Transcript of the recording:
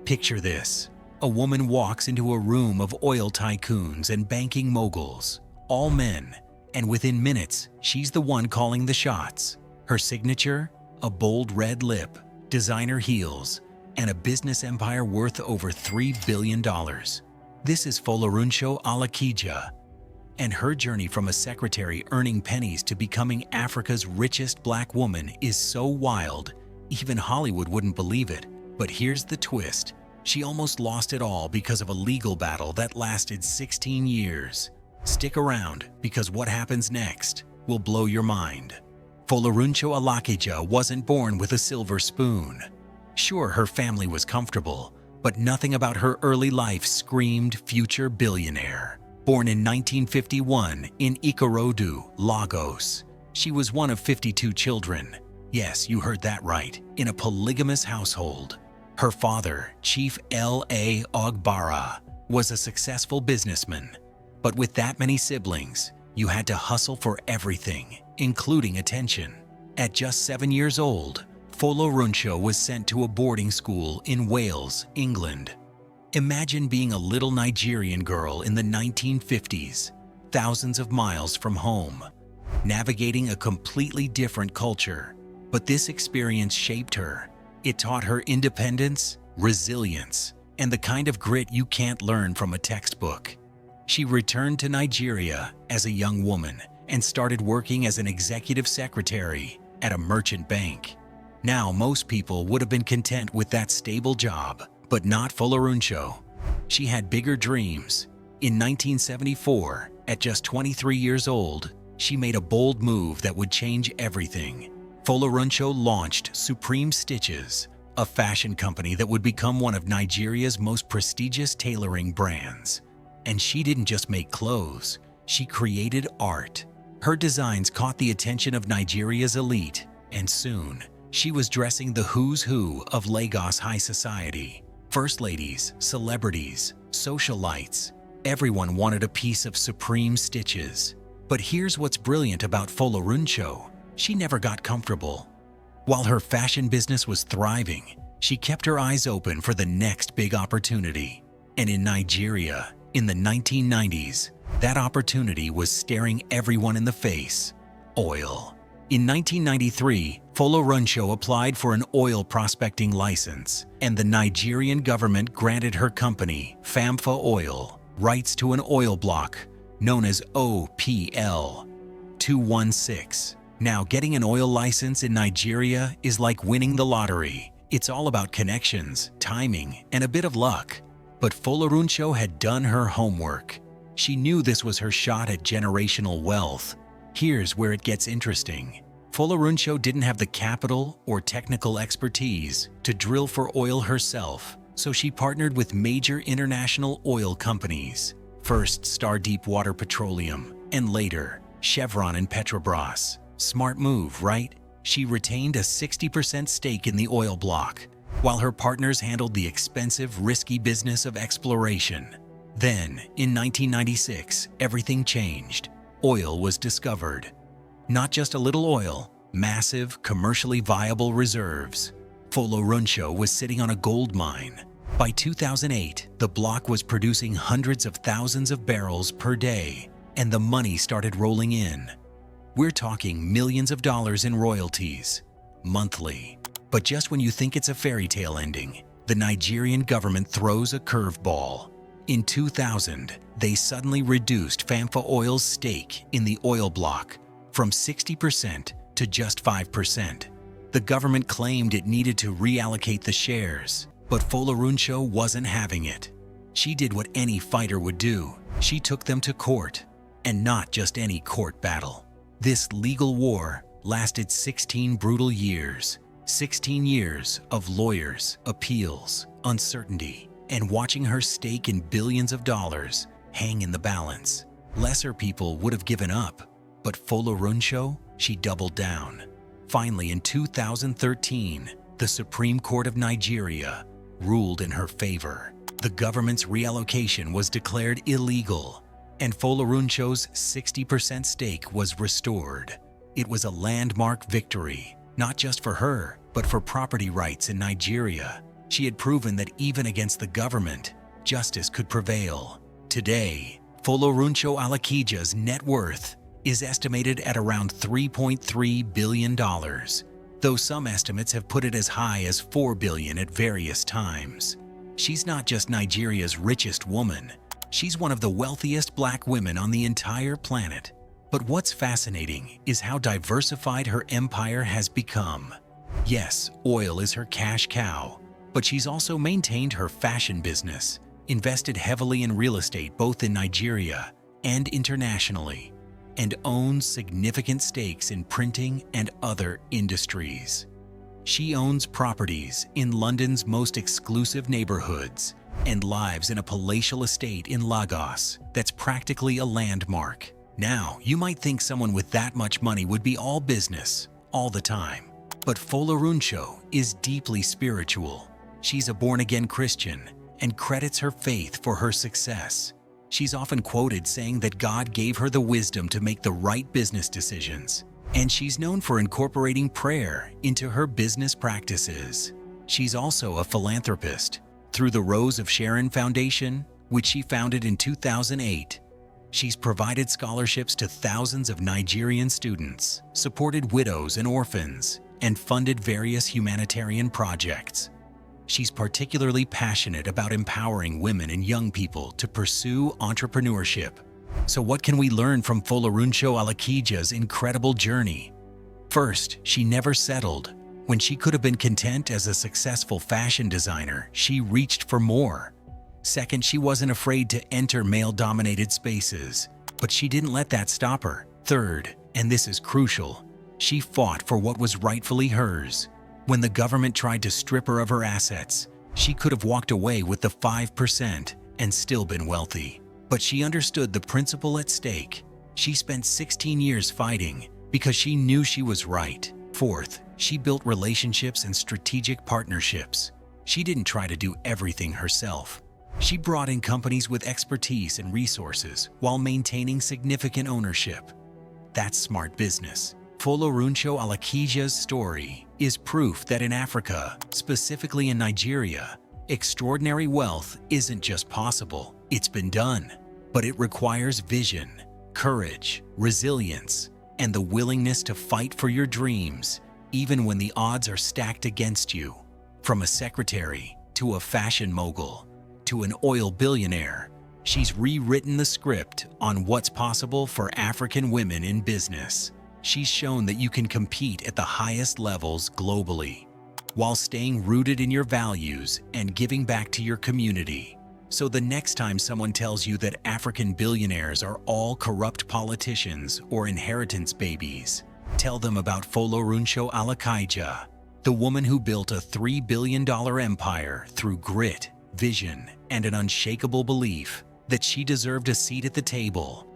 Picture this. A woman walks into a room of oil tycoons and banking moguls, all men, and within minutes, she's the one calling the shots. Her signature? A bold red lip, designer heels, and a business empire worth over $3 billion. This is Folorunso Alakija, and her journey from a secretary earning pennies to becoming Africa's richest black woman is so wild, even Hollywood wouldn't believe it. But here's the twist. She almost lost it all because of a legal battle that lasted 16 years. Stick around, because what happens next will blow your mind. Folorunso Alakija wasn't born with a silver spoon. Sure, her family was comfortable, but nothing about her early life screamed future billionaire. Born in 1951 in Ikorodu, Lagos, she was one of 52 children. Yes, you heard that right, in a polygamous household. Her father, Chief L.A. Ogbara, was a successful businessman. But with that many siblings, you had to hustle for everything, including attention. At just 7 years old, Folorunso was sent to a boarding school in Wales, England. Imagine being a little Nigerian girl in the 1950s, thousands of miles from home, navigating a completely different culture. But this experience shaped her. It taught her independence, resilience, and the kind of grit you can't learn from a textbook. She returned to Nigeria as a young woman and started working as an executive secretary at a merchant bank. Now, most people would have been content with that stable job, but not Folorunso. She had bigger dreams. In 1974, at just 23 years old, she made a bold move that would change everything. Folorunso launched Supreme Stitches, a fashion company that would become one of Nigeria's most prestigious tailoring brands. And she didn't just make clothes, she created art. Her designs caught the attention of Nigeria's elite, and soon, she was dressing the who's who of Lagos high society. First ladies, celebrities, socialites, everyone wanted a piece of Supreme Stitches. But here's what's brilliant about Folorunso. She never got comfortable. While her fashion business was thriving, she kept her eyes open for the next big opportunity. And in Nigeria, in the 1990s, that opportunity was staring everyone in the face: oil. In 1993, Folorunso applied for an oil prospecting license, and the Nigerian government granted her company, Famfa Oil, rights to an oil block known as OPL 216. Now, getting an oil license in Nigeria is like winning the lottery. It's all about connections, timing, and a bit of luck. But Folorunso had done her homework. She knew this was her shot at generational wealth. Here's where it gets interesting. Folorunso didn't have the capital or technical expertise to drill for oil herself, so she partnered with major international oil companies. First Star Deepwater Petroleum, and later Chevron and Petrobras. Smart move, right? She retained a 60% stake in the oil block, while her partners handled the expensive, risky business of exploration. Then, in 1996, everything changed. Oil was discovered. Not just a little oil, massive, commercially viable reserves. Folorunso was sitting on a gold mine. By 2008, the block was producing hundreds of thousands of barrels per day, and the money started rolling in. We're talking millions of dollars in royalties, monthly. But just when you think it's a fairy tale ending, the Nigerian government throws a curveball. In 2000, they suddenly reduced Famfa Oil's stake in the oil block from 60% to just 5%. The government claimed it needed to reallocate the shares, but Folorunso wasn't having it. She did what any fighter would do. She took them to court, and not just any court battle. This legal war lasted 16 brutal years. 16 years of lawyers, appeals, uncertainty, and watching her stake in billions of dollars hang in the balance. Lesser people would have given up, but Folorunso, she doubled down. Finally, in 2013, the Supreme Court of Nigeria ruled in her favor. The government's reallocation was declared illegal, and Folorunso's 60% stake was restored. It was a landmark victory, not just for her, but for property rights in Nigeria. She had proven that even against the government, justice could prevail. Today, Folorunso Alakija's net worth is estimated at around $3.3 billion, though some estimates have put it as high as $4 billion at various times. She's not just Nigeria's richest woman, she's one of the wealthiest Black women on the entire planet. But what's fascinating is how diversified her empire has become. Yes, oil is her cash cow, but she's also maintained her fashion business, invested heavily in real estate both in Nigeria and internationally, and owns significant stakes in printing and other industries. She owns properties in London's most exclusive neighborhoods and lives in a palatial estate in Lagos that's practically a landmark. Now, you might think someone with that much money would be all business, all the time. But Folorunso is deeply spiritual. She's a born-again Christian and credits her faith for her success. She's often quoted saying that God gave her the wisdom to make the right business decisions, and she's known for incorporating prayer into her business practices. She's also a philanthropist. Through the Rose of Sharon Foundation, which she founded in 2008, she's provided scholarships to thousands of Nigerian students, supported widows and orphans, and funded various humanitarian projects. She's particularly passionate about empowering women and young people to pursue entrepreneurship. So what can we learn from Folorunso Alakija's incredible journey? First, she never settled. When she could have been content as a successful fashion designer, she reached for more. Second, she wasn't afraid to enter male-dominated spaces, but she didn't let that stop her. Third, and this is crucial, she fought for what was rightfully hers. When the government tried to strip her of her assets, she could have walked away with the 5% and still been wealthy. But she understood the principle at stake. She spent 16 years fighting because she knew she was right. Fourth, she built relationships and strategic partnerships. She didn't try to do everything herself. She brought in companies with expertise and resources while maintaining significant ownership. That's smart business. Folorunso Alakija's story is proof that in Africa, specifically in Nigeria, extraordinary wealth isn't just possible, it's been done. But it requires vision, courage, resilience, and the willingness to fight for your dreams, even when the odds are stacked against you. From a secretary to a fashion mogul to an oil billionaire, she's rewritten the script on what's possible for African women in business. She's shown that you can compete at the highest levels globally, while staying rooted in your values and giving back to your community. So the next time someone tells you that African billionaires are all corrupt politicians or inheritance babies, tell them about Folorunso Alakija, the woman who built a $3 billion empire through grit, vision, and an unshakable belief that she deserved a seat at the table.